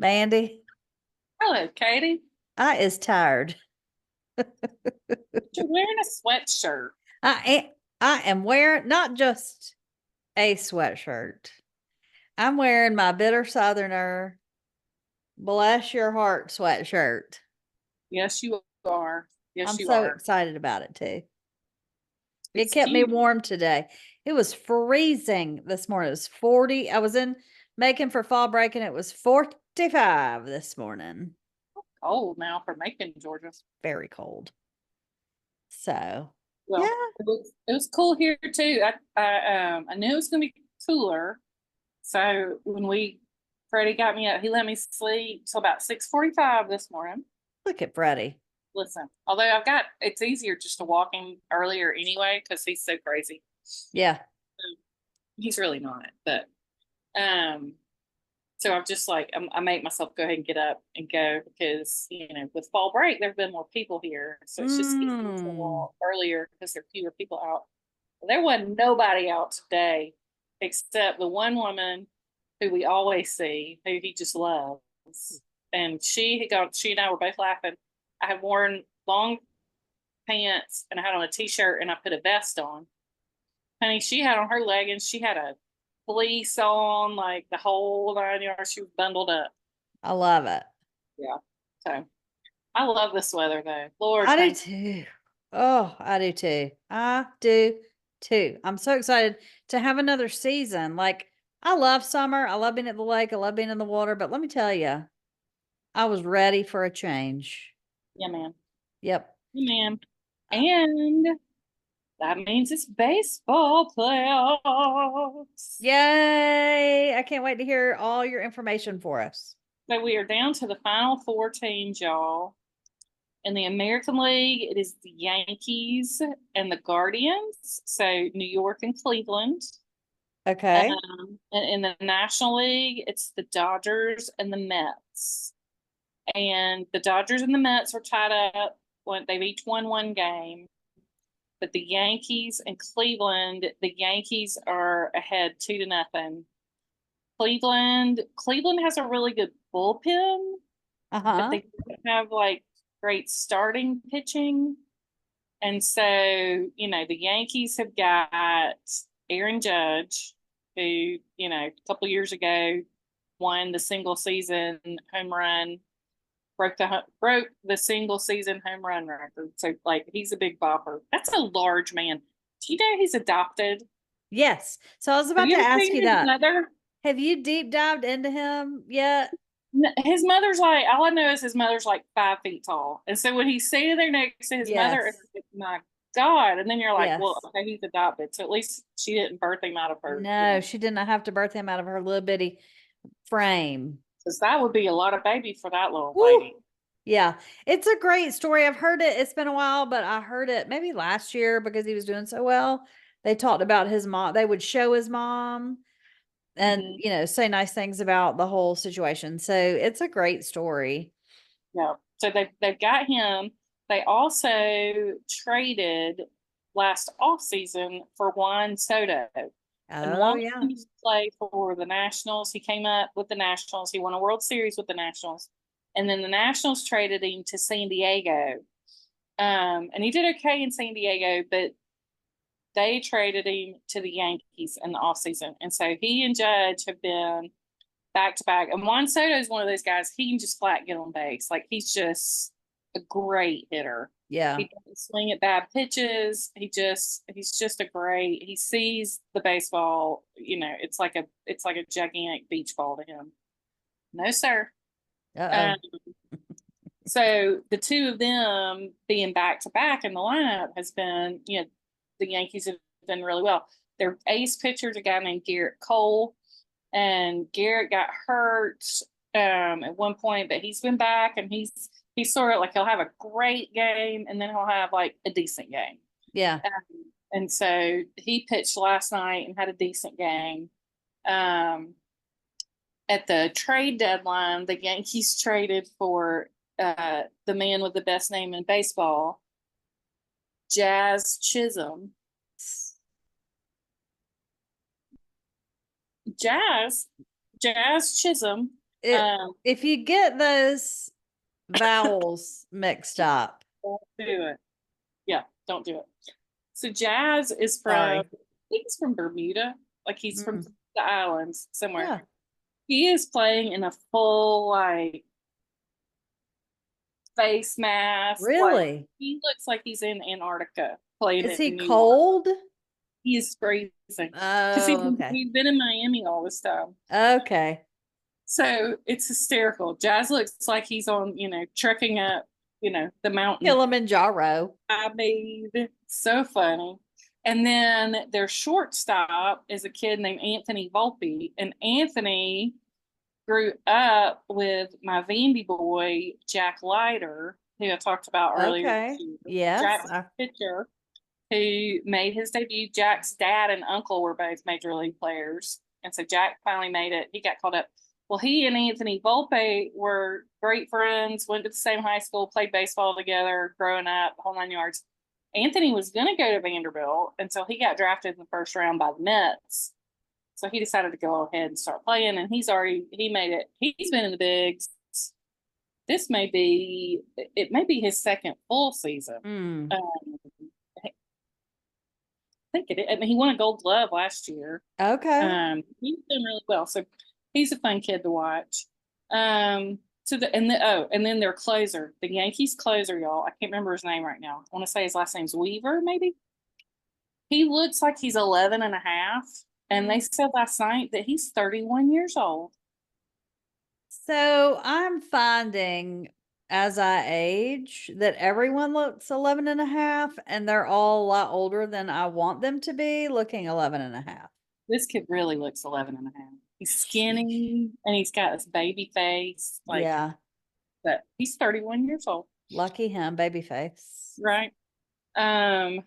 Mandee, Hello, Katie. I is tired. You're wearing a sweatshirt. I am, I am wearing not just a sweatshirt. I'm wearing my bitter southerner, bless your heart sweatshirt. Yes, you are. Yes, I'm you so are. excited about it too. It It's kept me cute. warm today. It was freezing this morning. It was 40. I was in making for fall break and it was 45 this morning. Cold now for Macon, Georgia. Very cold. So, Well, yeah, it was cool here too. I knew it was gonna be cooler. So when Freddie got me up, he let me sleep till about 6:45 this morning. look at Freddie. Listen, although it's easier just to walk in earlier anyway because he's so crazy. Yeah. He's really not, but um so I'm just like I make myself go ahead and get up and go because with fall break there've been more people here, so it's just easier to Mm. walk earlier because there are fewer people out. There wasn't nobody out today except the one woman who we always see, who he just loves, and she and I were both laughing. I had worn long pants and I had on a t-shirt and I put a vest on. Honey, she had on her leggings. She had a fleece on, like the whole 9 yards. She was bundled up. I love it. Yeah. So I love this weather though. Lord, I do thank too. Oh, I do too. I do too. I'm so excited to have another season. Like, I love summer. I love being at the lake. I love being in the water. But let me tell you, I was ready for a change. you. Yeah, man. Yep. Yeah, man. Uh, And that means it's baseball playoffs. Yay. I can't wait to hear all your information for us. So we are down to the final four teams, y'all. In the American League, it is the Yankees and the Guardians. So New York and Cleveland. Okay. And in the National League, it's the Dodgers and the Mets. And the Dodgers and the Mets are tied up. They've each won one game. But the Yankees and Cleveland, the Yankees are ahead 2-0. Cleveland has a really good bullpen, but Uh-huh. they don't have like great starting pitching. And so, the Yankees have got Aaron Judge, who, a couple years ago won the single season home run, broke the single season home run record. So, like, he's a big bopper. That's a large man. Do you know he's adopted? Yes. So I was Have about you to ever ask seen you his that. mother? Have you deep dived into him yet? His mother's like, all I know is his mother's like 5 feet tall. And so when he's standing there next to his mother, it's Yes. like, my God. And then you're like, well, Yes. okay, he's adopted. So at least she didn't birth him out of her, No, she did not have to birth him out of her little bitty frame. because that would be a lot of baby for that little Woo! lady. Yeah, it's a great story. I've heard it. It's been a while, but I heard it maybe last year because he was doing so well. They talked about his mom. They would show his mom and, Mm-hmm. say nice things about the whole situation. So it's a great story. Yeah. So they've got him. They also traded last off season for Juan Soto. And Oh, Juan yeah. used to play for the Nationals. He came up with the Nationals. He won a World Series with the Nationals. And then the Nationals traded him to San Diego. And he did okay in San Diego, but they traded him to the Yankees in the offseason. And so he and Judge have been back to back. And Juan Soto is one of those guys, he can just flat get on base. Like, he's just a great hitter. Yeah. He doesn't swing at bad pitches. He's just a great, he sees the baseball, it's like a gigantic beach ball to him. No, sir. Uh-oh. Um, so the two of them being back to back in the lineup has been, the Yankees have done really well. Their ace pitcher is a guy named Garrett Cole, and Garrett got hurt at one point, but he's been back, and he's sort of like, he'll have a great game and then he'll have like a decent game. Yeah. And so he pitched last night and had a decent game. Um, at the trade deadline, the Yankees traded for the man with the best name in baseball, Jazz Chisholm. Jazz, Jazz Chisholm if you get those vowels mixed up, Don't do it. Yeah, don't do it. So Jazz is from, I sorry. think he's from Bermuda. Like he's from Mm, the islands somewhere. yeah, He is playing in a full like face mask. Like really? he looks like he's in Antarctica playing Is he in New York. cold? He is freezing because Oh, okay. he's been in Miami all this time. Okay. So it's hysterical. Jazz looks like he's on, trekking up, the mountain Kilimanjaro. I made. So funny. And then their shortstop is a kid named Anthony Volpe. And Anthony grew up with my Vandy boy, Jack Leiter, who I talked about earlier this Okay. year. Yes. Jack's pitcher who made his debut. Jack's dad and uncle were both major league players. And so Jack finally made it. He got called up. Well, he and Anthony Volpe were great friends, went to the same high school, played baseball together growing up, whole 9 yards. Anthony was going to go to Vanderbilt until he got drafted in the first round by the Mets. So he decided to go ahead and start playing, and he made it. He's been in the bigs. It may be his second full season. Mm. I think it is. I mean, he won a Gold Glove last year. Okay. He's done really well. So he's a fun kid to watch. And then their closer, the Yankees closer, y'all. I can't remember his name right now. I want to say his last name's Weaver, maybe. He looks like he's 11 and a half. And they said last night that he's 31 years old. So I'm finding as I age that everyone looks 11 and a half, and they're all a lot older than I want them to be looking 11 and a half. This kid really looks 11 and a half. He's skinny and he's got this baby face. Yeah. But he's 31 years old. Lucky him, baby face. Right. And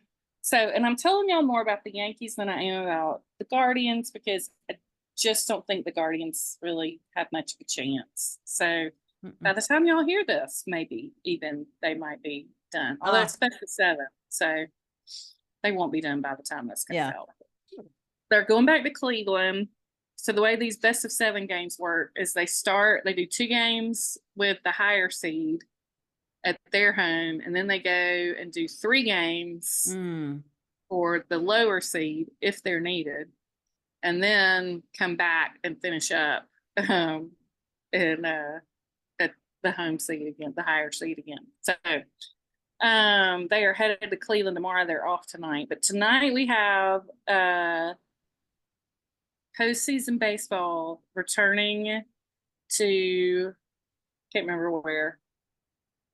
I'm telling y'all more about the Yankees than I am about the Guardians because I just don't think the Guardians really have much of a chance. So by the time y'all hear this, maybe even they might be done. Although it's best of 7, so they won't be done by the time this comes out. They're going back to Cleveland. So the way these best of 7 games work is they do 2 games with the higher seed at their home, and then they go and do 3 games for the lower seed if they're needed, and then come back and finish up at the home seed again, the higher seed again. So they are headed to Cleveland tomorrow. They're off tonight, but tonight we have postseason baseball returning to, can't remember where,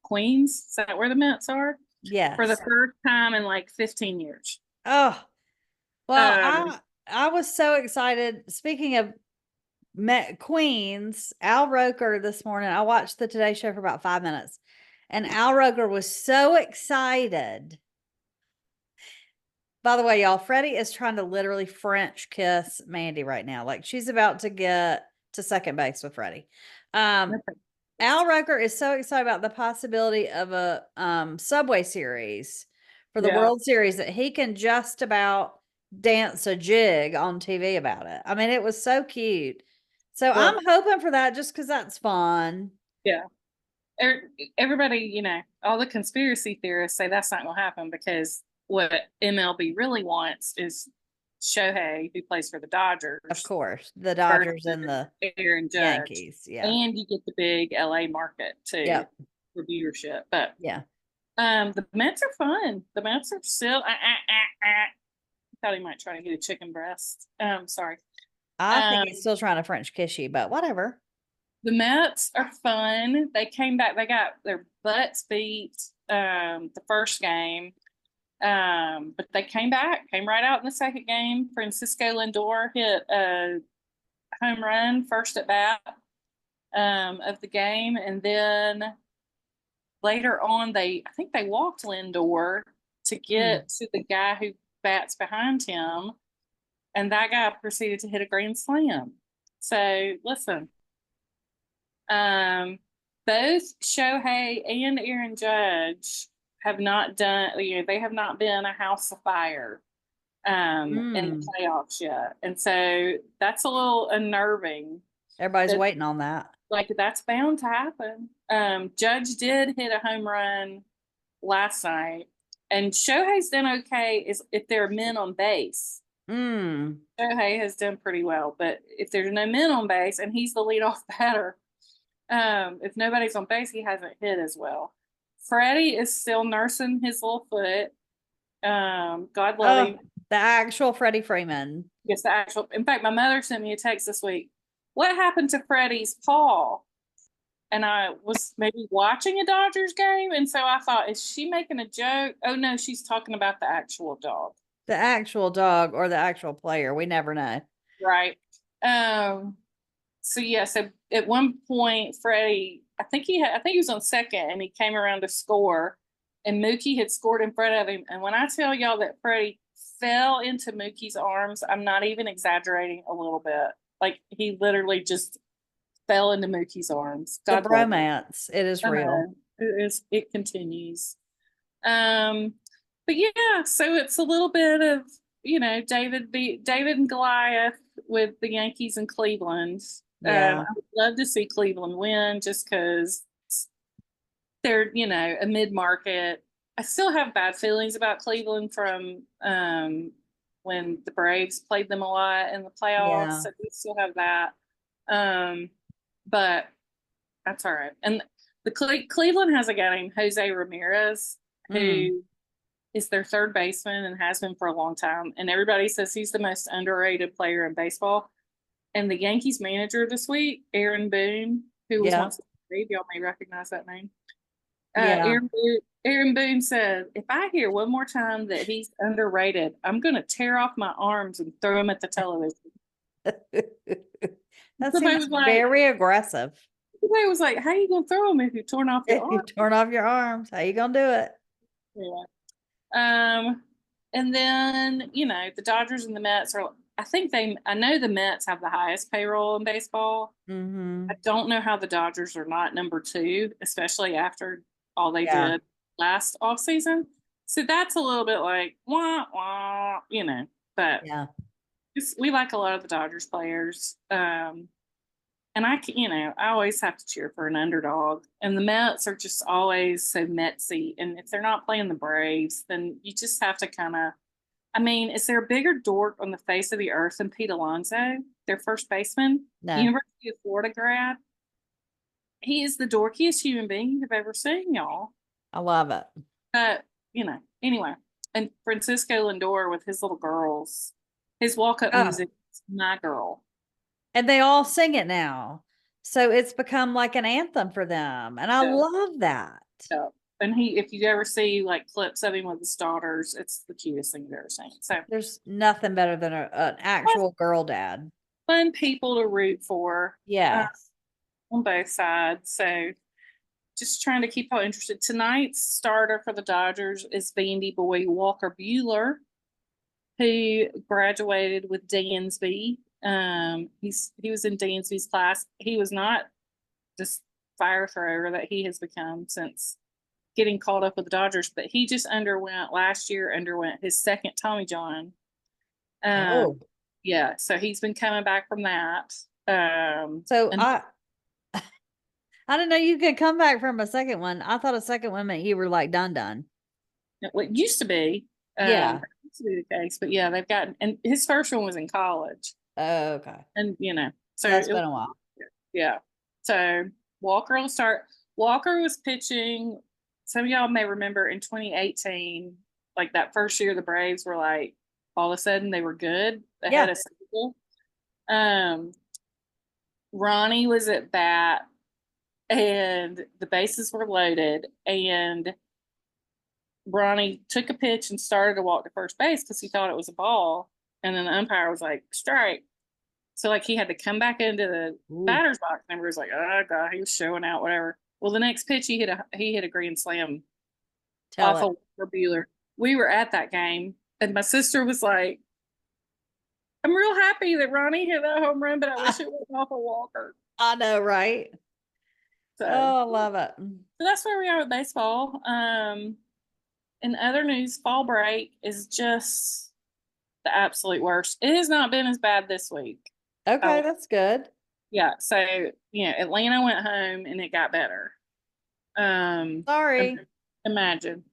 Queens. Is that where the Mets are? Yes. For the first time in like 15 years. Oh, well, I was so excited. Speaking of Queens, Al Roker this morning, I watched the Today Show for about 5 minutes, and Al Roker was so excited. By the way, y'all, Freddie is trying to literally French kiss Mandee right now. Like she's about to get to second base with Freddie. Al Roker is so excited about the possibility of a Subway series for the World Series that he can just about dance a jig on TV about it. I mean, it was so cute. So I'm hoping for that just because that's fun. Yeah. Everybody, all the conspiracy theorists say that's not going to happen because what MLB really wants is Shohei, who plays for the Dodgers. Of course, the Dodgers and the Aaron Judge. Yankees. Yeah. And you get the big LA market too for viewership. But the Mets are fun. The Mets are still I thought he might try to get a chicken breast. Sorry. I think he's still trying to French kiss you, but whatever. The Mets are fun. They came back, they got their butts beat the first game. But they came right out in the second game. Francisco Lindor hit a home run first at bat of the game, and then later on I think they walked Lindor to get to the guy who bats behind him, and that guy proceeded to hit a grand slam. So listen, both Shohei and Aaron Judge have not done, they have not been a house of fire in the playoffs yet. And so that's a little unnerving Everybody's That, waiting on that. like, that's bound to happen. Judge did hit a home run last night, and Shohei's done okay is if there are men on base. Mm. Shohei has done pretty well, but if there's no men on base and he's the leadoff batter, if nobody's on base, he hasn't hit as well. Freddie is still nursing his little foot. God love Oh, him. the actual Freddie Freeman. Yes, the actual. In fact, my mother sent me a text this week. What happened to Freddie's paw? And I was maybe watching a Dodgers game, and so I thought, is she making a joke? Oh no, she's talking about the actual dog. The actual dog or the actual player. We never know. Right. So yeah, so at one point, Freddie, I think he was on second, and he came around to score, and Mookie had scored in front of him. And when I tell y'all that Freddie fell into Mookie's arms, I'm not even exaggerating a little bit. Like, he literally just fell into Mookie's arms. The God bless him. bromance. It is I real. know. It continues. But yeah, so it's a little bit of, David and Goliath with the Yankees and Cleveland. Yeah. I would love to see Cleveland win just because they're, a mid-market. I still have bad feelings about Cleveland from when the Braves played them a lot in the playoffs. Yeah. So we still have that. But that's all right. And the Cleveland has a guy named Jose Ramirez who is their third baseman and has been for a long time. And everybody says he's the most underrated player in baseball. And the Yankees manager this week, Aaron Boone, who was once y'all may recognize that name. Yeah. Aaron Boone said, if I hear one more time that he's underrated, I'm going to tear off my arms and throw him at the television. That Somebody seems was like, very aggressive. somebody was like, how you going to throw him if you torn off your If you arm? torn off your arms, how you gonna do it? Yeah. And then, the Dodgers and the Mets are, I know the Mets have the highest payroll in baseball. Mm-hmm. I don't know how the Dodgers are not number two, especially after all they Yeah. did last offseason. So that's a little bit like, wah, wah, but Yeah. we like a lot of the Dodgers players. And I always have to cheer for an underdog. And the Mets are just always so Metsy. And if they're not playing the Braves, then you just have to kind of. I mean, is there a bigger dork on the face of the earth than Pete Alonso, their first baseman, No. University of Florida grad? He is the dorkiest human being you've ever seen, y'all. I love it. But, anyway. And Francisco Lindor with his little girls, his walk-up music is my girl. And they all sing it now. So it's become like an anthem for them. And I love that. Yeah. And if you ever see like clips of him with his daughters, it's the cutest thing you've ever seen. So there's nothing better than an actual girl dad. Fun people to root for. Yes. On both sides. So just trying to keep y'all interested. Tonight's starter for the Dodgers is Vandy boy Walker Buehler, who graduated with Dansby. He was in Dansby's class. He was not this fire thrower that he has become since getting caught up with the Dodgers, but he just underwent his second Tommy John. Yeah, so he's been coming back from that. So I didn't know you could come back from a second one. I thought a second one meant you were like done. It used to be. Yeah. Used to be the case, but yeah, they've gotten, and his first one was in college. Oh, okay. And so that's been a while. Yeah. So Walker will start. Walker was pitching. Some of y'all may remember in 2018, like that first year, the Braves were like, all of a sudden they were good. They had a cycle. Ronnie was at bat, and the bases were loaded, and Ronnie took a pitch and started to walk to first base because he thought it was a ball, and then the umpire was like, strike. So like he had to come back into the batter's box, and everybody was like, oh god, he was showing out, whatever. Well, the next pitch he hit a grand slam off of Walker Buehler. We were at that game, and my sister was like, I'm real happy that Ronnie hit that home run, but I wish it was off of Walker. I know, right? So, I love it. So that's where we are with baseball. In other news, fall break is just the absolute worst. It has not been as bad this week. Okay, that's good. yeah, so Atlanta went home and it got better. Sorry. Imagine.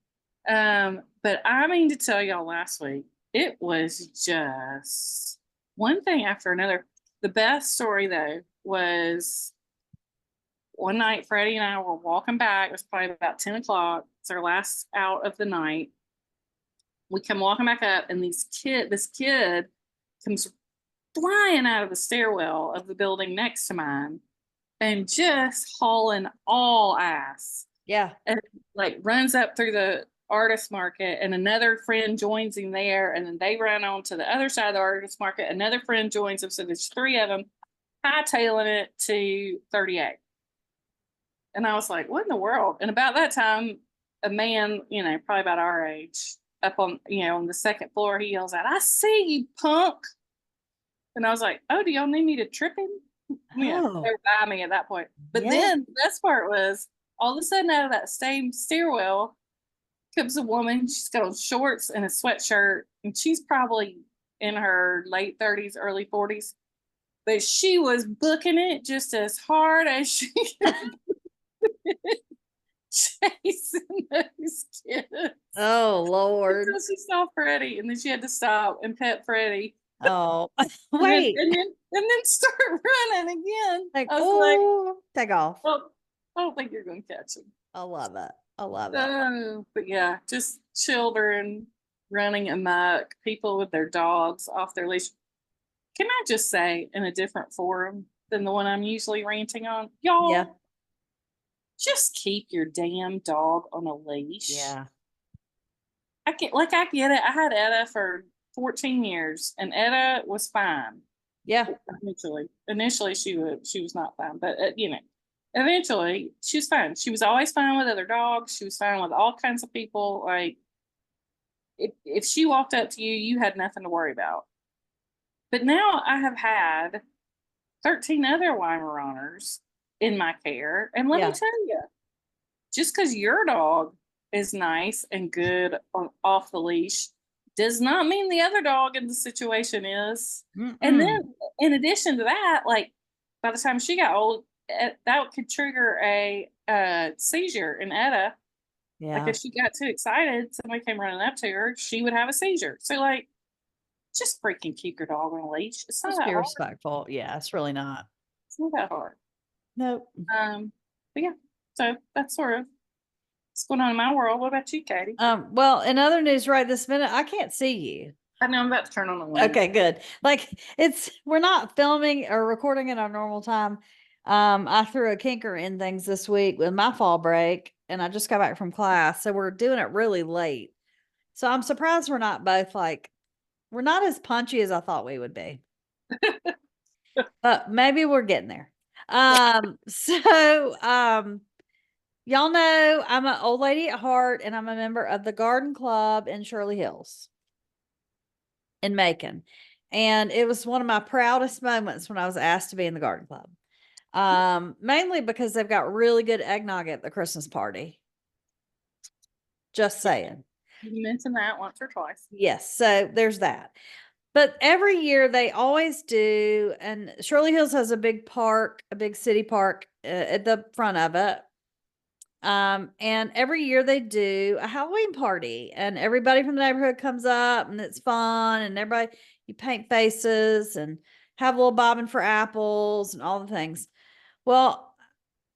But I mean to tell y'all last week, it was just one thing after another. The best story though was one night Freddie and I were walking back. It was probably about 10 o'clock. It's our last out of the night. We come walking back up, and this kid comes flying out of the stairwell of the building next to mine and just hauling all ass. Yeah. And like runs up through the artist market, and another friend joins him there, and then they run on to the other side of the artist market. Another friend joins them, so there's three of them hightailing it to 38. And I was like, what in the world? And about that time, a man, probably about our age, up on the second floor, he yells out, I see you, punk. And I was like, oh, do y'all need me to trip him? Yeah, Oh, they were by me at that point. But yeah. then the best part was all of a sudden out of that same stairwell comes a woman. She's got on shorts and a sweatshirt, and she's probably in her late 30s, early 40s. But she was booking it just as hard as she chasing those kids. Oh, Lord. Until she saw Freddie, and then she had to stop and pet Freddie. Oh, And wait. then start running again. Like, I was oh, take off. well, I don't think you're going to catch him. I love it. I love it. But yeah, just children running amok, people with their dogs off their leash. Can I just say, in a different forum than the one I'm usually ranting on, y'all, Yeah. just keep your damn dog on a leash. Yeah. I get it. I had Etta for 14 years, and Etta was fine. Yeah. Initially she was not fine, but eventually she was fine. She was always fine with other dogs. She was fine with all kinds of people. Like if she walked up to you, you had nothing to worry about. But now I have had 13 other Weimaraners in my care, and let me tell you, just because your dog is nice and good off the leash does not mean the other dog in the situation is. Mm-mm. And then in addition to that, like by the time she got old, that could trigger a seizure in Etta. Yeah. Like if she got too excited, somebody came running up to her, she would have a seizure. So like, just freaking keep your dog on a leash. It's not Just that be hard. respectful. Yeah, it's really not. It's not that hard. Nope. But yeah, so that's sort of what's going on in my world. What about you, Katie? Well, in other news right this minute, I can't see you. I know I'm about to turn on the wind. Okay, good. Like we're not filming or recording at our normal time. I threw a kinker in things this week with my fall break, and I just got back from class, so we're doing it really late. So I'm surprised we're not both we're not as punchy as I thought we would be. But maybe we're getting there. So y'all know I'm an old lady at heart, and I'm a member of the garden club in Shirley Hills in Macon. And it was one of my proudest moments when I was asked to be in the garden club. Mainly because they've got really good eggnog at the Christmas party. Just saying. You mentioned that once or twice. Yes, so there's that. But every year they always do, and Shirley Hills has a big park, a big city park at the front of it. And every year they do a Halloween party, and everybody from the neighborhood comes up, and it's fun, and everybody, you paint faces and have a little bobbing for apples and all the things. Well,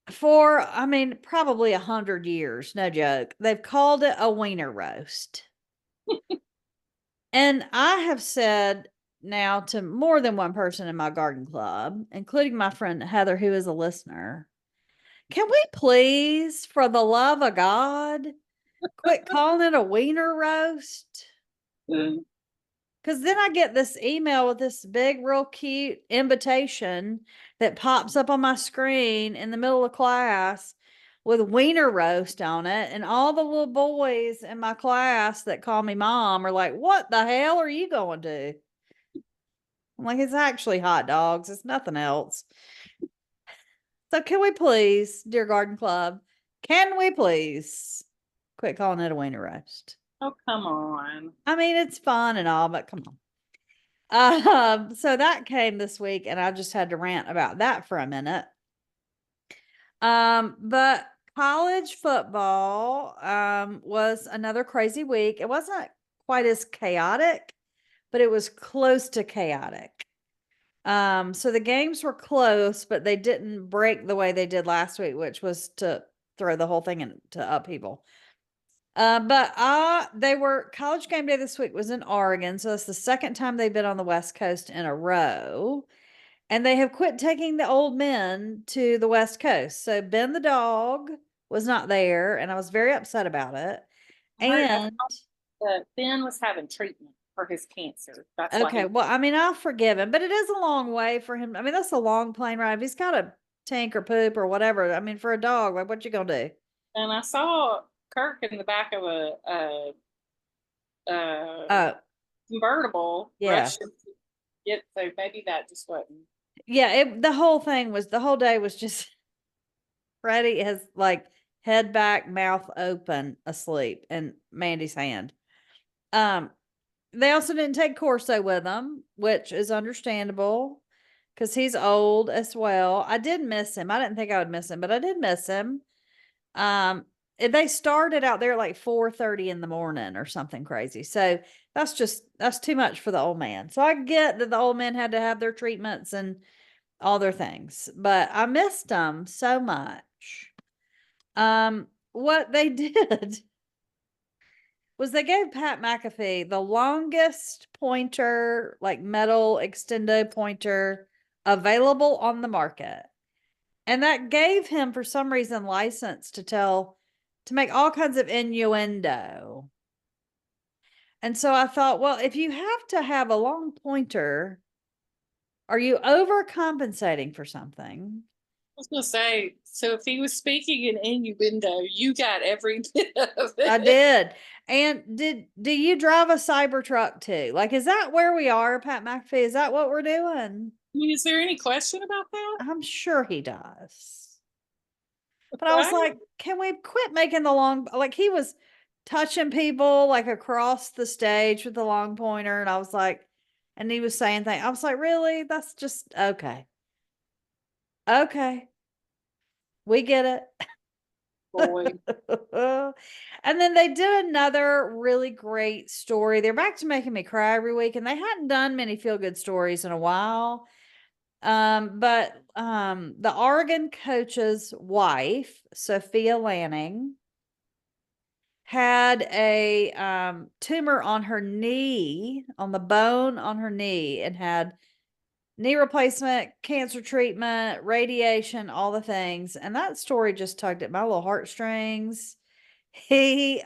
probably 100 years, no joke, they've called it a wiener roast. And I have said now to more than one person in my garden club, including my friend Heather, who is a listener, can we please, for the love of God, quit calling it a wiener roast? Because then I get this email with this big, real cute invitation that pops up on my screen in the middle of class with wiener roast on it. And all the little boys in my class that call me mom are like, what the hell are you going to? I'm like, it's actually hot dogs. It's nothing else. So can we please, dear garden club, can we please quit calling it a wiener roast? Oh, come on. I mean, it's fun and all, but come on. So that came this week, and I just had to rant about that for a minute. But college football was another crazy week. It wasn't quite as chaotic, but it was close to chaotic. So the games were close, but they didn't break the way they did last week, which was to throw the whole thing into upheaval. But they were college game day this week was in Oregon, so that's the second time they've been on the West Coast in a row. And they have quit taking the old men to the West Coast. So Ben the dog was not there, and I was very upset about it. I And thought that Ben was having treatment for his cancer. That's why okay, he. well, I mean, I'll forgive him, but it is a long way for him. I mean, that's a long plane ride. If he's got a tank or poop or whatever, I mean, for a dog, like, what you gonna do? And I saw Kirk in the back of a Oh, convertible yeah. rushing to get. So maybe that just wasn't. Yeah, the whole day was just Freddie is like head back, mouth open, asleep in Mandy's hand. Um, they also didn't take Corso with them, which is understandable because he's old as well. I did miss him. I didn't think I would miss him, but I did miss him. And they started out there at like 4:30 in the morning or something crazy. So that's too much for the old man. So I get that the old man had to have their treatments and all their things, but I missed them so much. What they did was they gave Pat McAfee the longest pointer, like metal extendo pointer available on the market. And that gave him, for some reason, license to make all kinds of innuendo. And so I thought, well, if you have to have a long pointer, are you overcompensating for something? I was gonna say, so if he was speaking in innuendo, you got every bit of I it. did. And do you drive a Cybertruck too? Like, is that where we are, Pat McAfee? Is that what we're doing? I mean, is there any question about that? I'm sure he does. But I was Right? like, can we quit making the long, like he was touching people like across the stage with the long pointer. And I was like, and he was saying things. I was like, really? That's just okay. Okay. We get it. Boy. And then they did another really great story. They're back to making me cry every week, and they hadn't done many feel good stories in a while. But the Oregon coach's wife, Sophia Lanning, had a tumor on her knee, on the bone on her knee, and had knee replacement, cancer treatment, radiation, all the things. And that story just tugged at my little heartstrings. He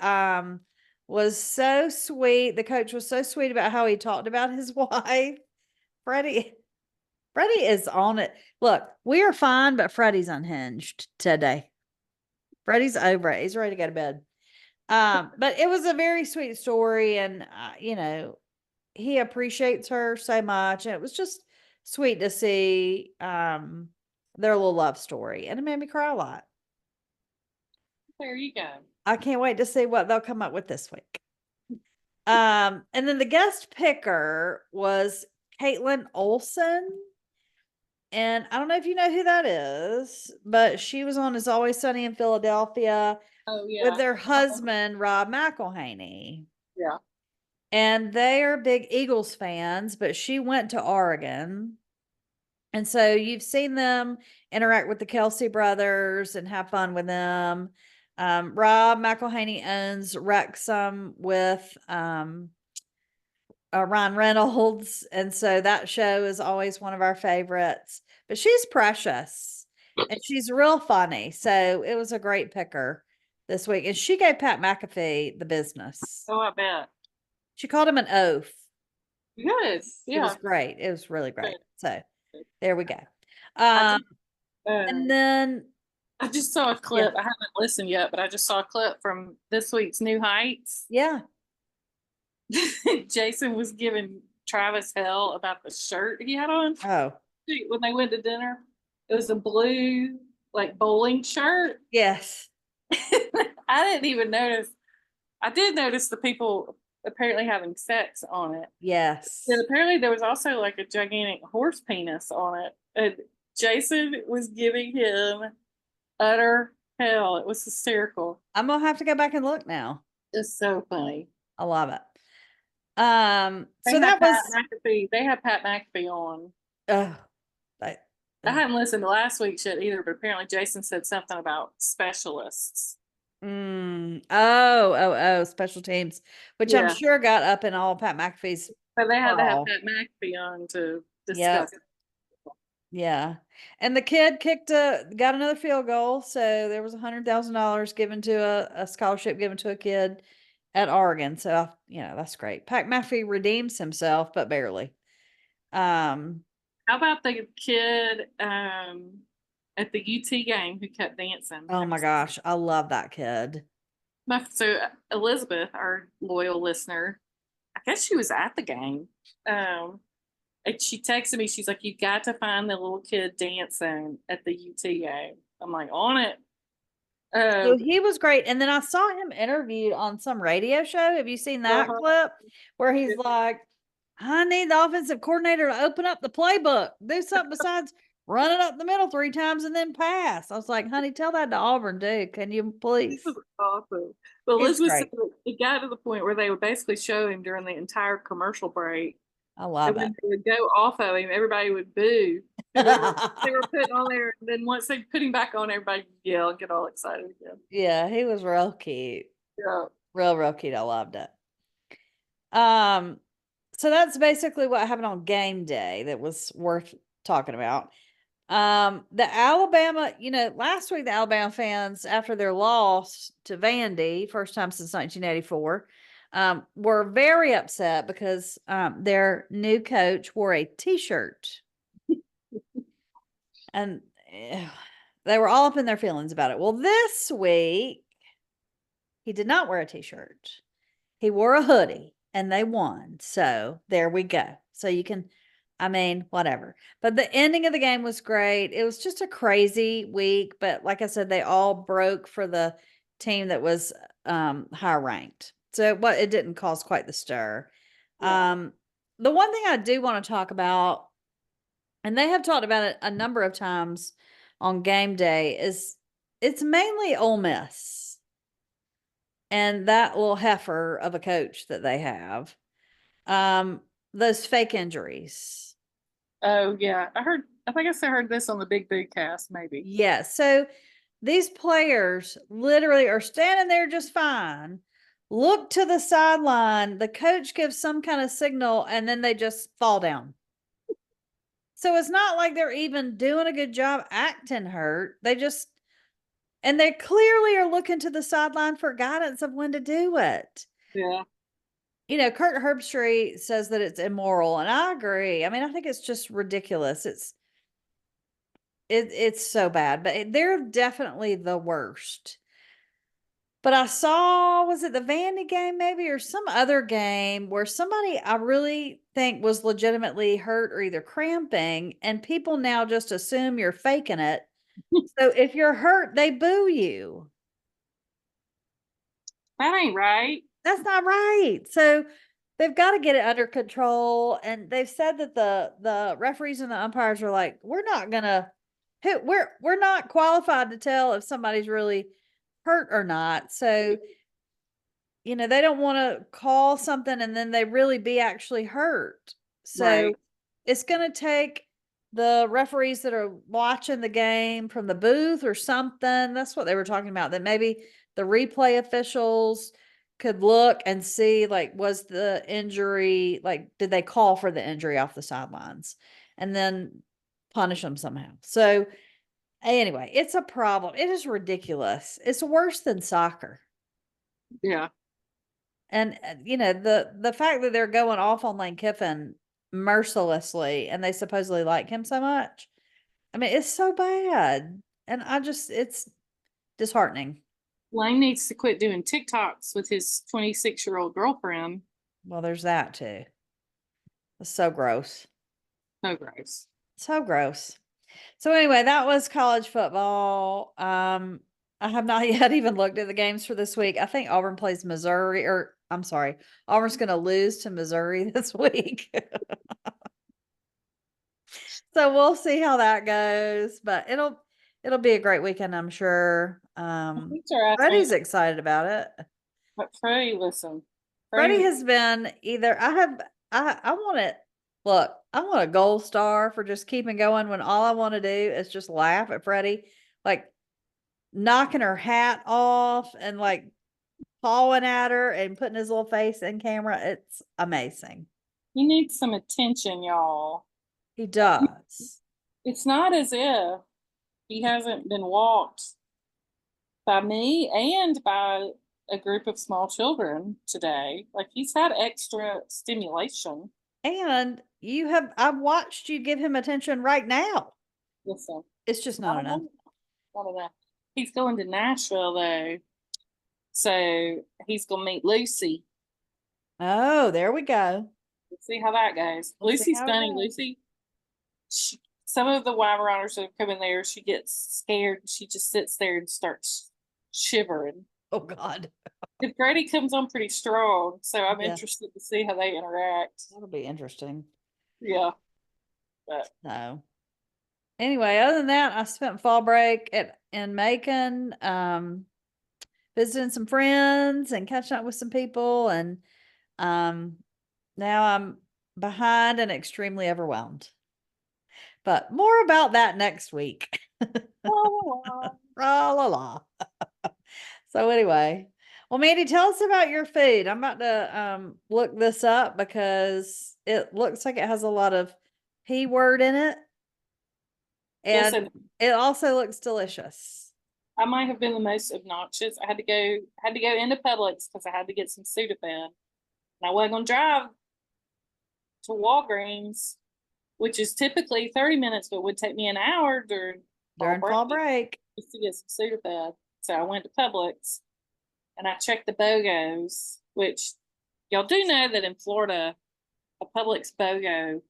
was so sweet. The coach was so sweet about how he talked about his wife. Freddie Freddie is on it. Look, we are fine, but Freddie's unhinged today. Freddie's over it. He's ready to go to bed. But it was a very sweet story, and he appreciates her so much, and it was just sweet to see their little love story, and it made me cry a lot. There you go. I can't wait to see what they'll come up with this week. And then the guest picker was Caitlin Olson. And I don't know if you know who that is, but she was on Is Always Sunny in Philadelphia Oh with yeah. their husband, Rob McElhaney. Yeah. And they are big Eagles fans, but she went to Oregon. And so you've seen them interact with the Kelsey brothers and have fun with them. Rob McElhaney owns Wrexham with Ryan Reynolds. And so that show is always one of our favorites. But she's precious and she's real funny. So it was a great picker this week. And she gave Pat McAfee the business. Oh, I bet. She called him an oaf. Good. It was Yeah. great. It was really great. Good. So there we go. I Um, just, uh, and then, I just saw a yeah, clip. I haven't listened yet, but I just saw a clip from this week's New Heights. yeah. Jason was giving Travis hell about the shirt he had on Oh, when they went to dinner. It was a blue, like bowling shirt. yes. I didn't even notice. I did notice the people apparently having sex on it. Yes. And apparently there was also like a gigantic horse penis on it. And Jason was giving him utter hell. It was hysterical. I'm gonna have to go back and look now. It's so funny. I love it. They So had that Pat was McAfee. They had Pat McAfee on. uh, that, I hadn't listened to last week's shit either, but apparently Jason said something about specialists. special teams, which I'm Yeah. sure got up in all Pat McAfee's So they had to have call. Pat McAfee on to Yeah, discuss it. yeah. And the kid got another field goal, so there was $100,000 given to a scholarship given to a kid at Oregon. So that's great. Pat McAfee redeems himself, but barely. Um, How about the kid at the UT game who kept dancing? oh my gosh, I love that kid. So Elizabeth, our loyal listener, I guess she was at the game. And she texted me. She's like, "You got to find the little kid dancing at the UT game." I'm like, on it. So he was great. And then I saw him interviewed on some radio show. Have you seen that Uh-huh. clip where he's like, I need the offensive coordinator to open up the playbook, do something besides running up the middle 3 times and then pass. I was like, honey, tell that to Auburn, dude. Can you please? Awesome. But It's Elizabeth said great. it got to the point where they would basically show him during the entire commercial break. I And love when it. they would go off of him, everybody would boo. They were putting on there, and then once they put him back on, everybody would yell and get all excited again. Yeah, he was real cute. Yeah. Real cute. I loved it. So that's basically what happened on game day that was worth talking about. The Alabama, last week the Alabama fans, after their loss to Vandy, first time since 1984, were very upset because their new coach wore a t-shirt. And they were all up in their feelings about it. Well, this week he did not wear a t-shirt. He wore a hoodie and they won. So there we go. So you can, whatever. But the ending of the game was great. It was just a crazy week. But like I said, they all broke for the team that was higher ranked. So it didn't cause quite the stir. Yeah. The one thing I do want to talk about, and they have talked about it a number of times on game day, is it's mainly Ole Miss and that little heifer of a coach that they have. Those fake injuries. Oh yeah, I guess I heard this on the Big Boo cast, maybe. Yeah. So these players literally are standing there just fine. Look to the sideline. The coach gives some kind of signal and then they just fall down. So it's not like they're even doing a good job acting hurt. And they clearly are looking to the sideline for guidance of when to do it. Yeah. Kurt Herbstreit says that it's immoral, and I agree. I think it's just ridiculous. It's so bad, but they're definitely the worst. But I saw, was it the Vandy game maybe or some other game where somebody I really think was legitimately hurt or either cramping, and people now just assume you're faking it. So if you're hurt, they boo you. That ain't right. That's not right. So they've got to get it under control. And they've said that the referees and the umpires are like, we're not qualified to tell if somebody's really hurt or not. So, they don't want to call something and then they really be actually hurt. So Right. it's going to take the referees that are watching the game from the booth or something. That's what they were talking about, that maybe the replay officials could look and see, like, was the injury, like, did they call for the injury off the sidelines and then punish them somehow. So anyway, it's a problem. It is ridiculous. It's worse than soccer. Yeah. And the fact that they're going off on Lane Kiffin mercilessly and they supposedly like him so much. It's so bad. And it's disheartening. Lane needs to quit doing TikToks with his 26-year-old girlfriend. Well, there's that too. It's so gross. So gross. So gross. So anyway, that was college football. I have not yet even looked at the games for this week. I think Auburn plays Missouri, or I'm sorry, Auburn's going to lose to Missouri this week. So we'll see how that goes, but it'll be a great weekend, I'm sure. These are Freddie's athletes, excited about it. but Freddie, listen, Freddie Freddie, has been either I want it. Look, I want a gold star for just keeping going when all I want to do is just laugh at Freddie, like knocking her hat off and like pawing at her and putting his little face in camera. It's amazing. he needs some attention, y'all. He does. It's not as if he hasn't been walked by me and by a group of small children today. Like he's had extra stimulation. And I've watched you give him attention right now. Listen, It's just not not enough. enough. Not enough. He's going to Nashville though. So he's gonna meet Lucy. Oh, there we go. We'll see how that goes. We'll see Lucy's how it funny. goes. Lucy, some of the Weimaraners that have come in there, she gets scared. She just sits there and starts shivering. Oh God. If Grady comes on pretty strong, so I'm Yeah. interested to see how they interact. That'll be interesting. Yeah, but No. Anyway, other than that, I spent fall break in Macon, visiting some friends and catching up with some people, and now I'm behind and extremely overwhelmed. But more about that next week. La la la. So anyway, well, Mandy, tell us about your food. I'm about to look this up because it looks like it has a lot of P word in it. And listen, it also looks delicious. I might have been the most obnoxious. I had to go into Publix because I had to get some Sudafed, and I wasn't gonna drive to Walgreens, which is typically 30 minutes, but would take me an hour During fall break. just to get some Sudafed. So I went to Publix and I checked the BOGOs, which y'all do know that in Florida, a Publix BOGO,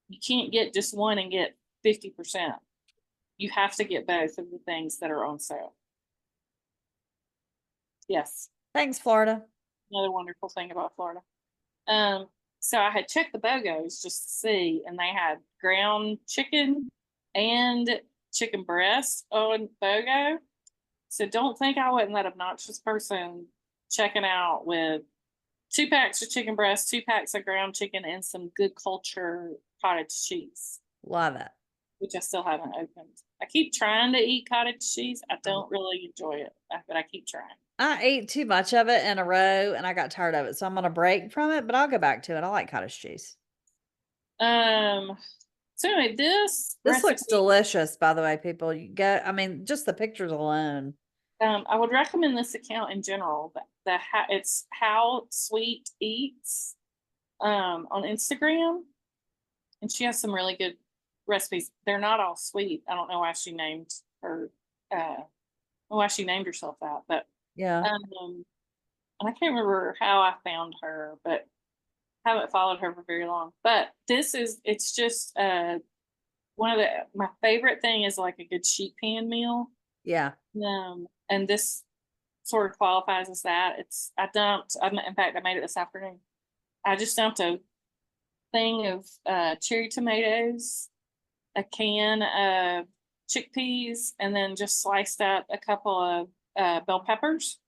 you can't get just one and get 50%. You have to get both of the things that are on sale. Yes, Thanks, Florida. another wonderful thing about Florida. So I had checked the BOGOs just to see, and they had ground chicken and chicken breast on BOGO. So don't think I wasn't that obnoxious person checking out with 2 packs of chicken breast, 2 packs of ground chicken, and some good culture cottage cheese, Love it. which I still haven't opened. I keep trying to eat cottage cheese. I don't really enjoy it, but I keep trying. I ate too much of it in a row and I got tired of it. So I'm going to break from it, but I'll go back to it. I like cottage cheese. So anyway, this This looks recipe, delicious, by the way, people. You get, I mean, just the pictures alone. I would recommend this account in general. It's How Sweet Eats on Instagram, and she has some really good recipes. They're not all sweet. I don't know why she named her why she named herself that, but Yeah. and I can't remember how I found her, but haven't followed her for very long. But it's just one of my favorite thing is like a good sheet pan meal. Yeah. And this sort of qualifies as that. In fact, I made it this afternoon. I just dumped a thing of cherry tomatoes, a can of chickpeas, and then just sliced up a couple of bell peppers.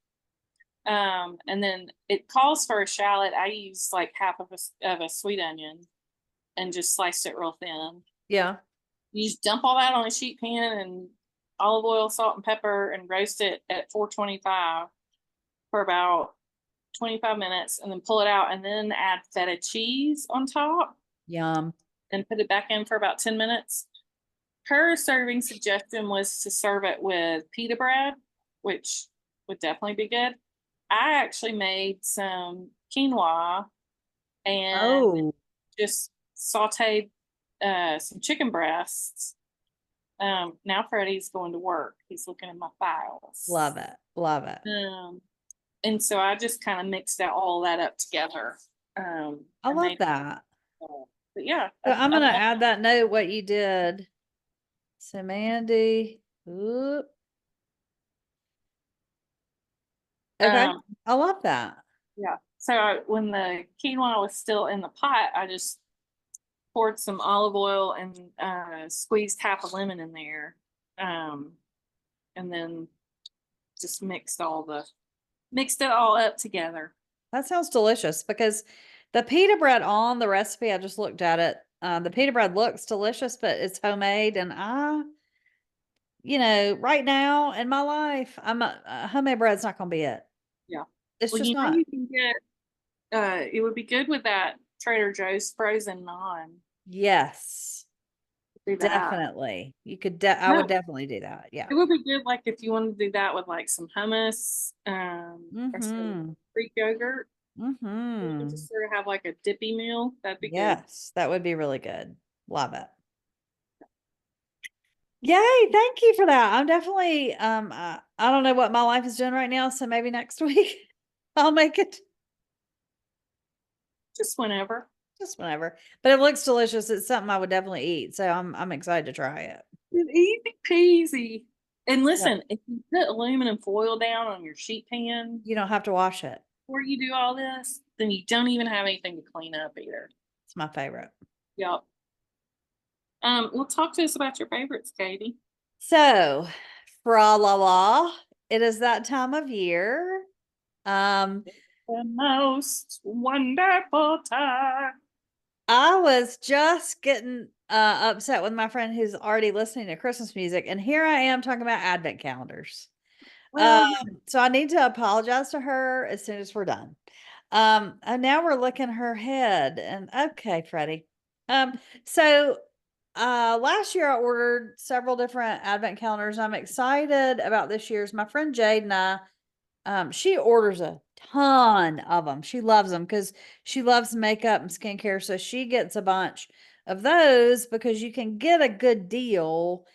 And then it calls for a shallot. I used like half of a sweet onion and just sliced it real thin. Yeah. You just dump all that on a sheet pan and olive oil, salt, and pepper, and roast it at 425 for about 25 minutes, and then pull it out, and then add feta cheese on top Yum. and put it back in for about 10 minutes. Her serving suggestion was to serve it with pita bread, which would definitely be good. I actually made some quinoa and just sauteed some chicken breasts. Now Freddie's going to work. He's looking at my files. Love it. Love it. And so I just kind of mixed all that up together. I love that. But yeah. So I'm going to add that note, what you did. So Mandee. Ooh. Okay. I love that. Yeah. So when the quinoa was still in the pot, I just poured some olive oil and squeezed half a lemon in there, um, and then just mixed it all up together. That sounds delicious because the pita bread on the recipe, I just looked at it. The pita bread looks delicious, but it's homemade. And right now in my life, homemade bread's not going to be it. Yeah. It's Well, just you know, not. you can get it would be good with that Trader Joe's frozen naan. Yes, Do that. definitely. I would No, definitely do that. Yeah. it would be good, like if you wanted to do that with like some hummus, or some Mm-hmm. Greek yogurt, and Mm-hmm. just sort of have like a dippy meal. That'd be good. Yes, that would be really good. Love it. Yay, thank you for that. I'm definitely I don't know what my life is doing right now, so maybe next week I'll make it Just whenever. just whenever. But it looks delicious. It's something I would definitely eat, so I'm excited to try it. Easy peasy. And Yep. listen, if you put aluminum foil down on your sheet pan You don't have to wash it. before you do all this, then you don't even have anything to clean up either. It's my favorite. Yep. Well, talk to us about your favorites, Katie. So, fra la la, it is that time of year. Um, The most wonderful time. I was just getting upset with my friend who's already listening to Christmas music, and here I am talking about advent calendars. Um, Well, you know, so I need to apologize to her as soon as we're done. And now we're looking her head, and okay, Freddie. Um, so last year I ordered several different advent calendars. I'm excited about this year's. My friend Jade and I, she orders a ton of them. She loves them because she loves makeup and skincare. So she gets a bunch of those because you can get a good deal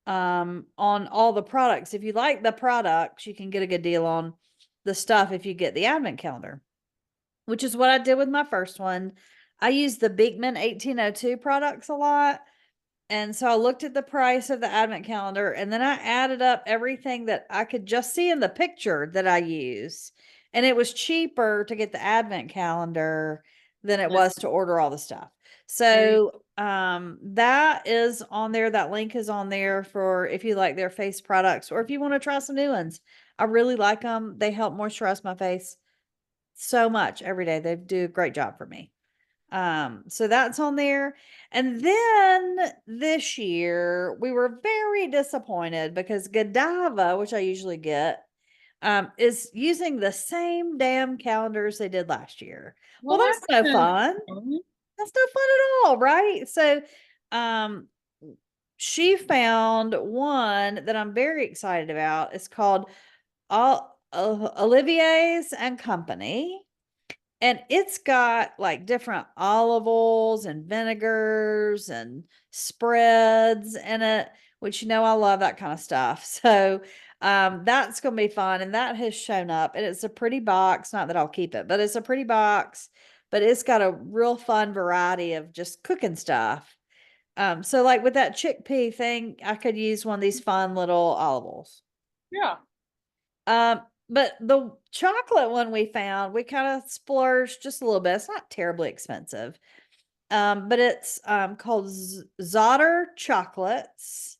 on all the products. If you like the products, you can get a good deal on the stuff if you get the advent calendar, which is what I did with my first one. I use the Beekman 1802 products a lot. And so I looked at the price of the advent calendar and then I added up everything that I could just see in the picture that I use. And it was cheaper to get the advent calendar than it was listen, to order all the stuff. there you So that is on there. That link is on there for if you like their face products or if you want to try some new ones. I really like them. They help moisturize my face so much every day. They do a great job for me. So that's on there. And then this year we were very disappointed because Godiva, which I usually get, is using the same damn calendars they did last year. Well, Well, that's that's no good. fun. That's no fun at all, right? So, um, she found one that I'm very excited about. It's called Olivier's and Company. And it's got like different olive oils and vinegars and spreads in it, which I love that kind of stuff. So that's gonna be fun. And that has shown up and it's a pretty box. Not that I'll keep it, but it's a pretty box, but it's got a real fun variety of just cooking stuff. So like with that chickpea thing, I could use one of these fun little olive oils. Yeah. But the chocolate one we found, we kind of splurged just a little bit. It's not terribly expensive. But it's called Zotter chocolates,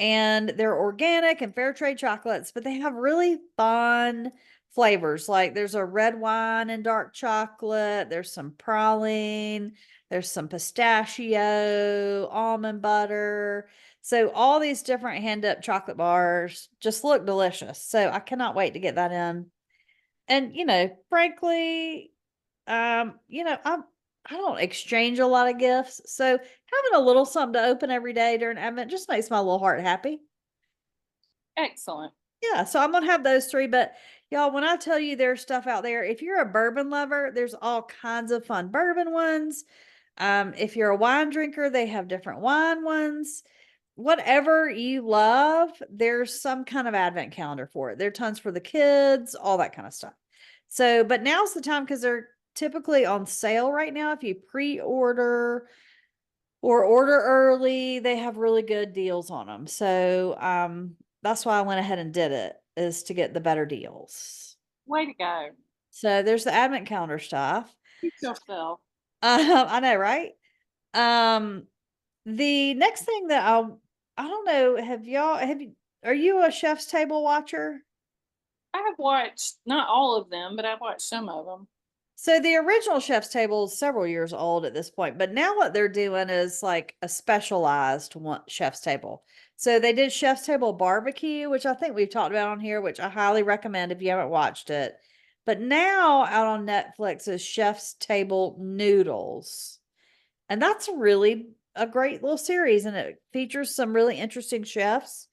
and they're organic and fair trade chocolates, but they have really fun flavors. Like there's a red wine and dark chocolate, there's some praline, there's some pistachio, almond butter. So all these different hand up chocolate bars just look delicious. So I cannot wait to get that in. And frankly, I don't exchange a lot of gifts. So having a little something to open every day during Advent just makes my little heart happy. Excellent. Yeah, so I'm gonna have those three. But y'all, when I tell you there's stuff out there, if you're a bourbon lover, there's all kinds of fun bourbon ones. If you're a wine drinker, they have different wine ones. Whatever you love, there's some kind of advent calendar for it. There are tons for the kids, all that kind of stuff. So, but now's the time because they're typically on sale right now. If you pre-order or order early, they have really good deals on them. So, that's why I went ahead and did it, is to get the better deals. Way to go. So there's the advent calendar stuff. Treat yourself. I know, right? Um, the next thing that I don't know, are you a chef's table watcher? I have watched not all of them, but I've watched some of them. So the original chef's table is several years old at this point, but now what they're doing is like a specialized one chef's table. So they did chef's table barbecue, which I think we've talked about on here, which I highly recommend if you haven't watched it. But now out on Netflix is chef's table noodles. And that's really a great little series, and it features some really interesting chefs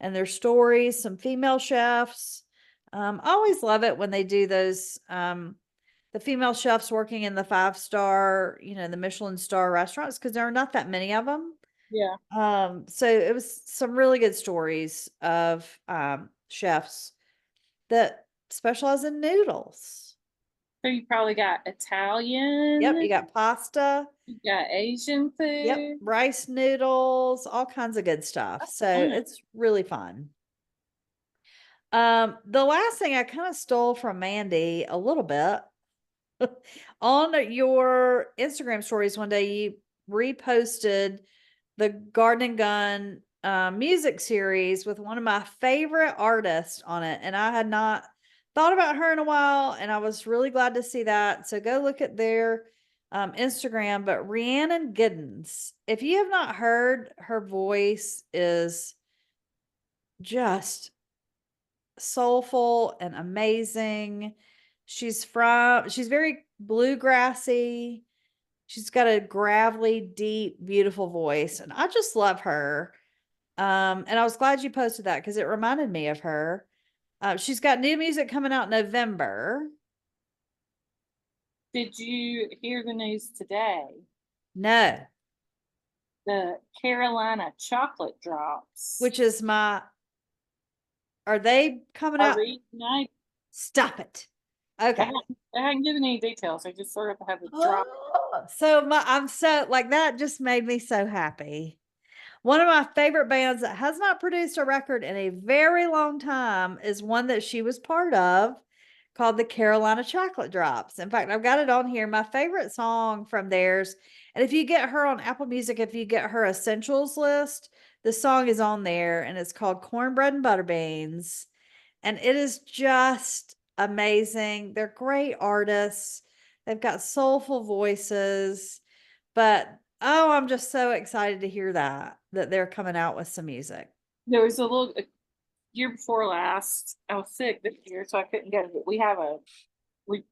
and their stories, some female chefs. I always love it when they do those the female chefs working in the 5-star, the Michelin star restaurants, because there are not that many of them. Yeah. So it was some really good stories of chefs that specialize in noodles. So you probably got Yep, you Italian, got pasta. you got Asian Yep, food. rice noodles, all kinds of good stuff. That's So fun. it's really fun. The last thing I kind of stole from Mandee a little bit on your Instagram stories one day, you reposted the Garden and Gun music series with one of my favorite artists on it. And I had not thought about her in a while, and I was really glad to see that. So go look at their Instagram. But Rhiannon Giddens, if you have not heard, her voice is just soulful and amazing. She's very bluegrassy. She's got a gravelly, deep, beautiful voice, and I just love her. And I was glad you posted that because it reminded me of her. She's got new music coming out in November. Did you hear the news today? No, The Carolina chocolate drops which is are they coming are out? reignited. Stop it. They Okay. haven't given any details. They just sort of have the drop. Oh, so I'm so like that just made me so happy. One of my favorite bands that has not produced a record in a very long time is one that she was part of called the Carolina Chocolate Drops. In fact, I've got it on here. My favorite song from theirs. And if you get her on Apple Music, if you get her essentials list, the song is on there and it's called Cornbread and Butter Beans. And it is just amazing. They're great artists. They've got soulful voices. But oh, I'm just so excited to hear that they're coming out with some music. There was a year before last. I was sick this year, so I couldn't go. But we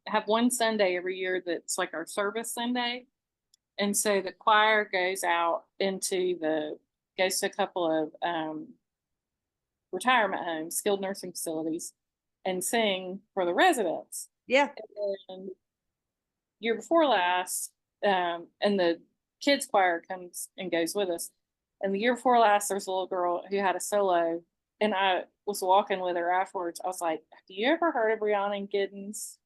have one Sunday every year that's like our service Sunday, and so the choir goes out goes to a couple of retirement homes, skilled nursing facilities, and sing for the residents. Yeah. And year before last, and the kids choir comes and goes with us. And the year before last, there's a little girl who had a solo, and I was walking with her afterwards. I was like, "Have you ever heard of Rhiannon Giddens?"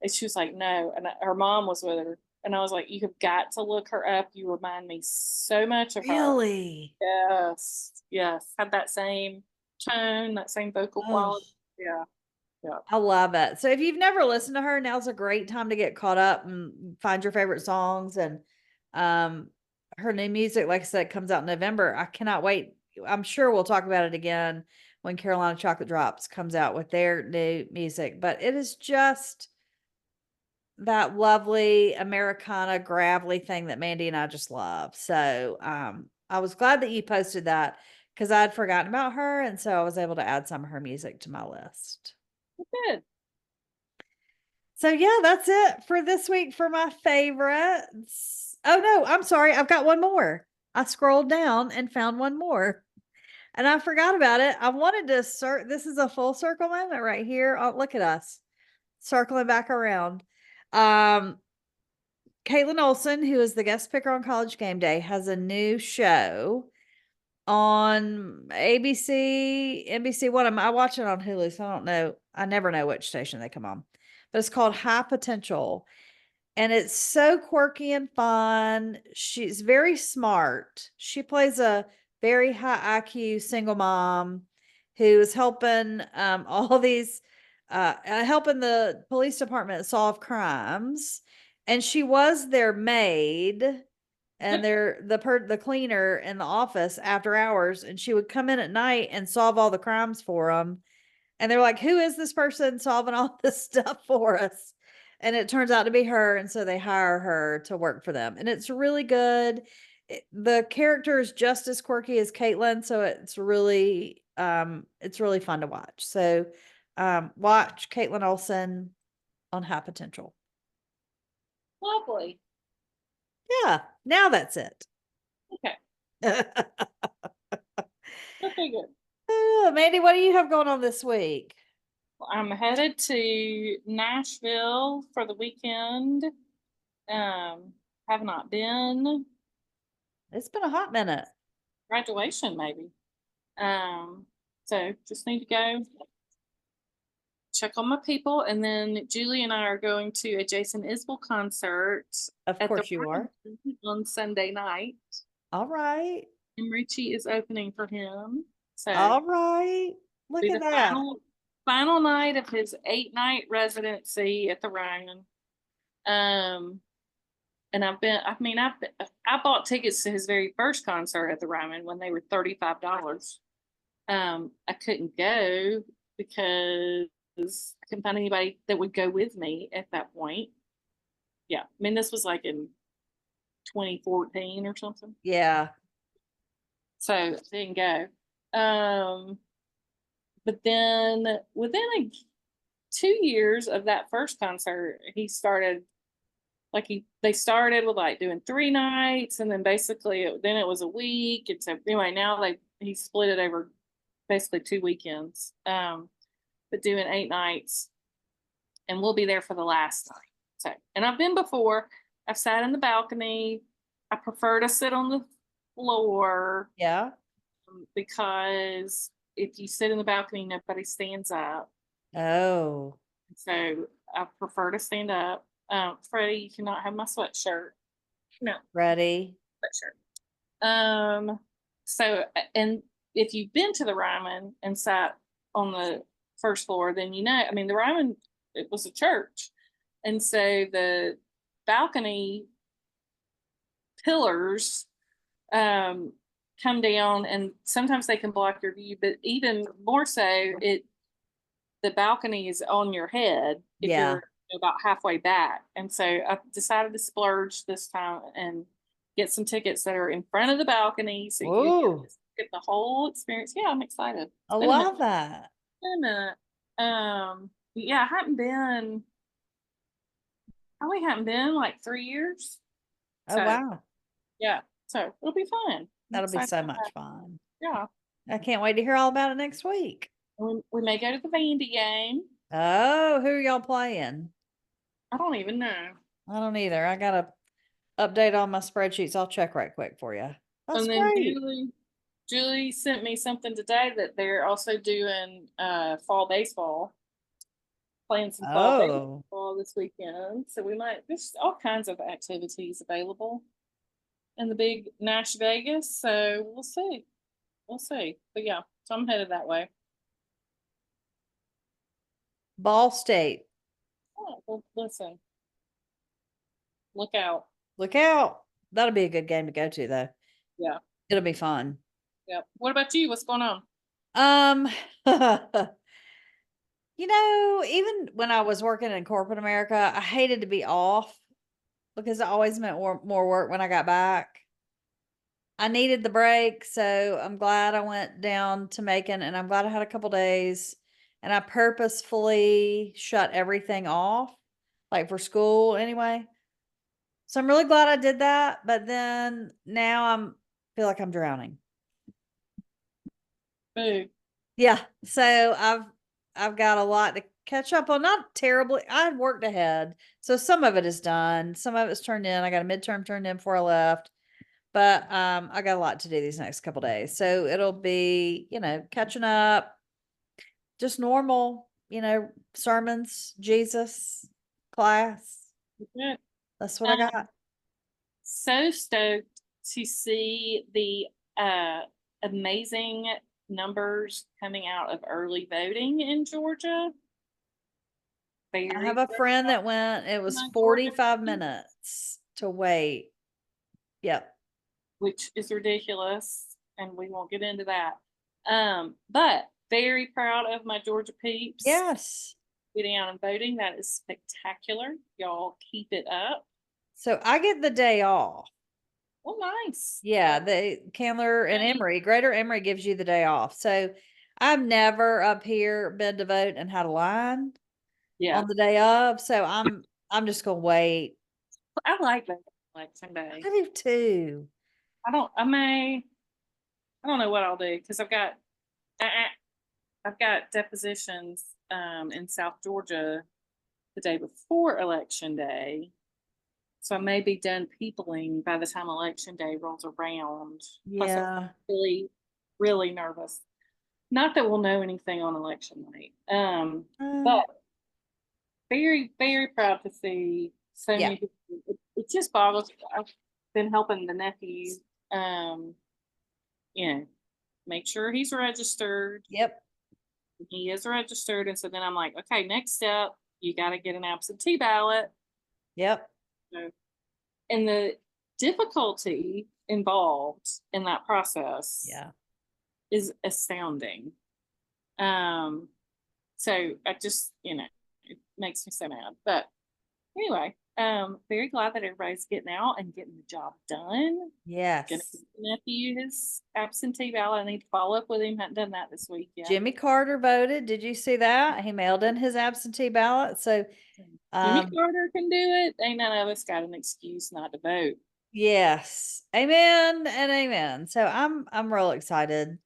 And she was like, "No." And her mom was with her, and I was like, "You have got to look her up. You remind me so much of her." Really? Yes, yes, had that same tone, that same vocal Oh, quality. Yeah, yeah. I love it. So if you've never listened to her, now's a great time to get caught up and find your favorite songs. And um her new music, like I said, comes out in November. I cannot wait. I'm sure we'll talk about it again when Carolina Chocolate Drops comes out with their new music. But it is just that lovely Americana gravelly thing that Mandee and I just love. So I was glad that you posted that because I'd forgotten about her. And so I was able to add some of her music to my list. Good. So yeah, that's it for this week for my favorites. Oh no, I'm sorry. I've got one more. I scrolled down and found one more. And I forgot about it. I wanted to this is a full circle moment right here. Oh, look at us circling back around. Um Caitlin Olsen, who is the guest picker on College Game Day, has a new show on ABC, NBC One. I watch it on Hulu, so I don't know. I never know which station they come on, but it's called High Potential, and it's so quirky and fun. She's very smart. She plays a very high IQ single mom who is helping all these helping the police department solve crimes, and she was their maid and the cleaner in the office after hours, and she would come in at night and solve all the crimes for them. And they're like, "Who is this person solving all this stuff for us?" And it turns out to be her, and so they hire her to work for them, and it's really good. The character is just as quirky as Caitlin, so it's really fun to watch. So, watch Caitlin Olsen on High Potential. Lovely. Yeah, now that's it. Okay. Okay, good. Mandy, what do you have going on this week? I'm headed to Nashville for the weekend. Have not been. It's been a hot minute. Graduation, maybe. So just need to go check on my people, and then Julie and I are going to a Jason Isbell concert Of at the course you are. on Sunday night. All right. And Richie is opening for him. So All right. Look be at the that. final night of his 8-night residency at the Ryman. And I bought tickets to his very first concert at the Ryman when they were $35. I couldn't go because I couldn't find anybody that would go with me at that point. Yeah, I mean, this was like in 2014 or something. Yeah. So I didn't go. But then within 2 years of that first concert, he started they started with like doing 3 nights, and then basically then it was a week. And so anyway, now he split it over basically 2 weekends, but doing 8 nights, and we'll be there for the last night. So, and I've been before. I've sat in the balcony. I prefer to sit on the floor. Yeah. Because if you sit in the balcony, nobody stands up. Oh. So I prefer to stand up. Freddie, you cannot have my sweatshirt. No. Ready. Sweatshirt. So, and if you've been to the Ryman and sat on the first floor, then I mean, the Ryman, it was a church. And so the balcony pillars come down, and sometimes they can block your view, but even more so, the balcony is on your head if you're about halfway back. And so I decided to splurge this time and get some tickets that are in front of the balcony, so you get the whole experience. Yeah, I'm excited. I love that. Yeah, I probably haven't been like 3 years. Oh, wow. Yeah, so it'll be fun. That'll be so much fun. Yeah. I can't wait to hear all about it next week. We may go to the Mandee game. Oh, who are y'all playing? I don't even know. I don't either. I got to update all my spreadsheets. I'll check right quick for you. That's And then great. Julie sent me something today that they're also doing fall baseball. Playing some fall baseball this weekend. So there's all kinds of activities available in the big Nash Vegas. So we'll see. But yeah, so I'm headed that way. Ball State. Oh, well, listen. Look out. Look out. That'll be a good game to go to, though. Yeah. It'll be fun. Yeah. What about you? What's going on? Even when I was working in corporate America, I hated to be off because it always meant more work when I got back. I needed the break, so I'm glad I went down to Macon, and I'm glad I had a couple days, and I purposefully shut everything off, like for school anyway. So I'm really glad I did that, but then now feel like I'm drowning. Boo. Yeah, so I've got a lot to catch up on. Not terribly. I had worked ahead, so some of it is done. Some of it's turned in. I got a midterm turned in before I left. But I got a lot to do these next couple days. So it'll be, catching up, just normal, sermons, Jesus, class. Good. That's what I got. So stoked to see the amazing numbers coming out of early voting in Georgia. very I have a friend that went, it was my Georgia 45 peeps, minutes to wait. Yep. which is ridiculous, and we won't get into that. But very proud of my Georgia peeps Yes. getting out and voting. That is spectacular. Y'all keep it up. So I get the day off. Well, nice. Yeah, Well, the Candler and thank- Emory, Greater Emory gives you the day off. So I've never up here been to vote and had a line yeah, on the day of. So I'm just gonna wait. I like that election day. I do too. I don't know what I'll do because I've got depositions in South Georgia the day before election day. So I may be done peopling by the time election day rolls around. Plus, I'm Yeah. really, really nervous. Not that we'll know anything on election night. Uh, But very, very proud to see so yeah. many people. It just boggles. I've been helping the nephew, um, you know, make sure he's registered. Yep. He is registered. And so then I'm like, okay, next step, you got to get an absentee ballot. Yep. So, and the difficulty involved in that process Yeah. is astounding. Um, so I just, it makes me so mad. But anyway, very glad that everybody's getting out and getting the job done. Gonna Yes. give the nephew his absentee ballot. I need to follow up with him. Hadn't done that this week yet. Jimmy Carter voted. Did you see that? He mailed in his absentee ballot. So Jimmy Carter can do it. Ain't none of us got an excuse not to vote. yes. Amen and amen. So I'm real excited.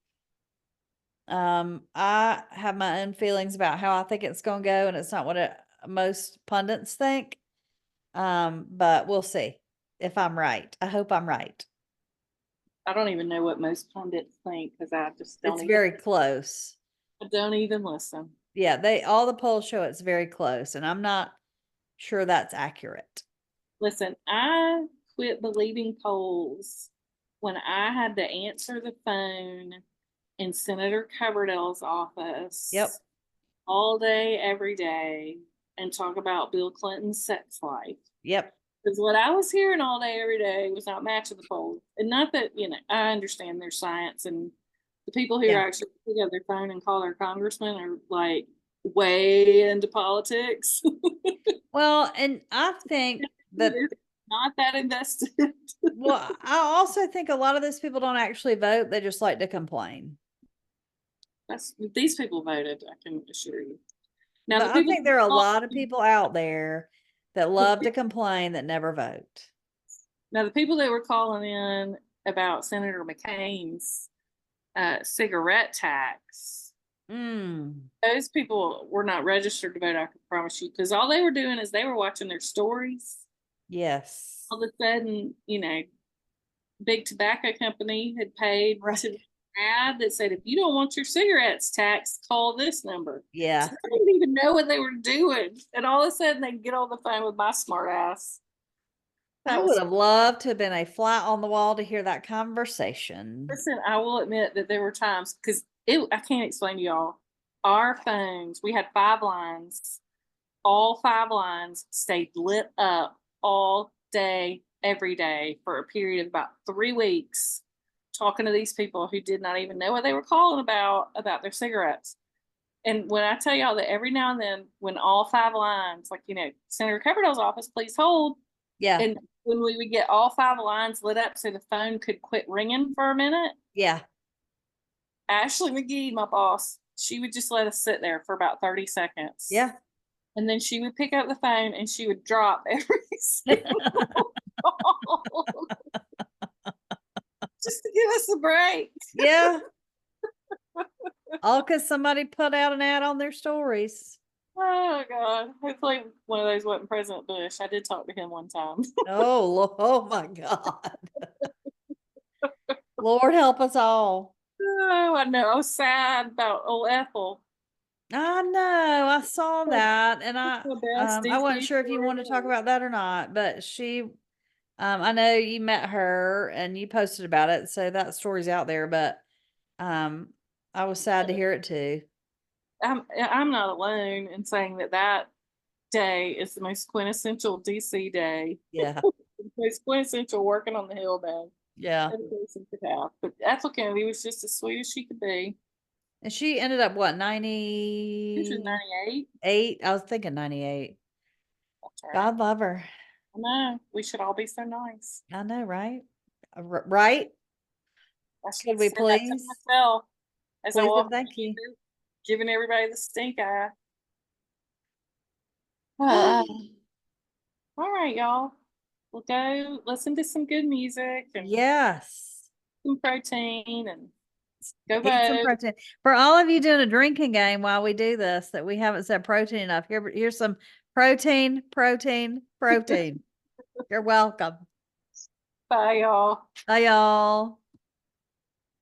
I have my own feelings about how I think it's going to go, and it's not what most pundits think. But we'll see if I'm right. I hope I'm right. I don't even know what most pundits think because I just It's very close. I don't even listen. Yeah, all the polls show it's very close, and I'm not sure that's accurate. Listen, I quit believing polls when I had to answer the phone in Senator Coverdale's Yep. office all day, every day, and talk about Bill Clinton's sex life. Yep. Because what I was hearing all day, every day was not matching the polls. And not that, I understand there's science, and the people who Yeah. are actually pick up their phone and call their congressman are like way into politics. Well, and I think that, Not that invested. well, I also think a lot of those people don't actually vote. They just like to complain. These people voted, I can assure you. Now But the I people think there are a lot of people out there that love to complain that never vote. now the people that were calling in about Senator McCain's cigarette tax, those people were not registered to vote, I can promise you, because all they were doing is they were watching their stories. Yes. All of a sudden, big tobacco company had paid Right. to ad that said, if you don't want your cigarettes taxed, call this number. Yeah. So they didn't even know what they were doing. And all of a sudden they'd get on the phone with my smart ass. I would have loved to have been a fly on the wall to hear that conversation. Listen, I will admit that there were times because I can't explain to y'all. Our phones, we had 5 lines. All 5 lines stayed lit up all day, every day for a period of about 3 weeks, talking to these people who did not even know what they were calling about their cigarettes. And when I tell y'all that every now and then, when all 5 lines, like, Senator Coverdale's office, please hold. Yeah. And when we would get all 5 lines lit up so the phone could quit ringing for a minute. Yeah. Ashley McGee, my boss, she would just let us sit there for about 30 seconds. Yeah. And then she would pick up the phone and she would drop every single call. Just to give us a break. Yeah. All because somebody put out an ad on their stories. Oh God. Hopefully one of those wasn't President Bush. I did talk to him one time. Oh my God. Lord help us all. Oh, I know. I was sad about old Ethel. I know. I saw that, and I wasn't sure if you wanted to talk about that or not, but I know you met her and you posted about it, so that story's out there, but I was sad to hear it too. I'm not alone in saying that day is the most quintessential DC day. Yeah. The most quintessential working on the hill day Yeah. that a person could have. But Ethel Kennedy was just as sweet as she could be. And she ended up what, She was 98? 98. I was thinking 98. That's right. God love her. I know. We should all be so nice. I know, right? Right? I should Could we say that to please? myself as I Please walk and down thank you. here, giving everybody the stink eye. Uh, all right, y'all. We'll go listen to some good music and Yes. some protein and go Eat some vote. protein. For all of you doing a drinking game while we do this, that we haven't said protein enough, here's some protein, protein, protein. You're welcome. Bye, y'all. Bye, y'all.